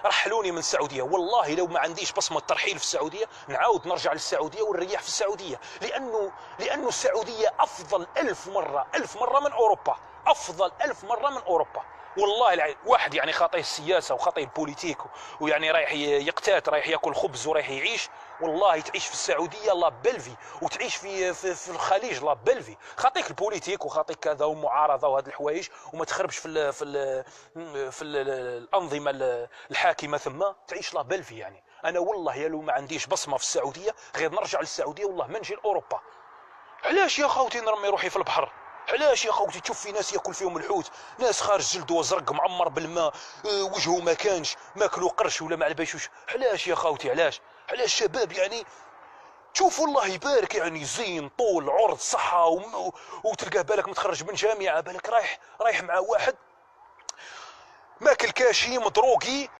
رحلوني من السعوديه، والله لو ما عنديش بصمه ترحيل في السعوديه نعاود نرجع للسعوديه ونريح في السعوديه، لانه السعوديه افضل 1000 مره من اوروبا، افضل 1000 مره من اوروبا. والله واحد يعني خاطيه السياسه وخاطيه البوليتيك ويعني رايح يقتات، رايح ياكل خبز ورايح يعيش، والله تعيش في السعوديه لا بلفي، وتعيش في الخليج لا بلفي. خاطيك البوليتيك وخاطيك كذا ومعارضه وهذه الحوايج، وما تخربش في الانظمه الحاكمه ثم تعيش لا بلفي. يعني انا والله يا لو ما عنديش بصمه في السعوديه غير نرجع للسعوديه، والله ما نجي لاوروبا. علاش يا خوتي نرمي روحي في البحر؟ علاش يا خوتي تشوف في ناس ياكل فيهم الحوت، ناس خارج جلده زرق معمر بالماء، وجهه ما كانش ماكلو قرش ولا ما على بالوش. علاش يا خوتي؟ علاش الشباب يعني تشوف الله يبارك يعني زين طول عرض صحه وتلقاه بالك متخرج من جامعه، بالك رايح مع واحد ماكل كاشي مدروقي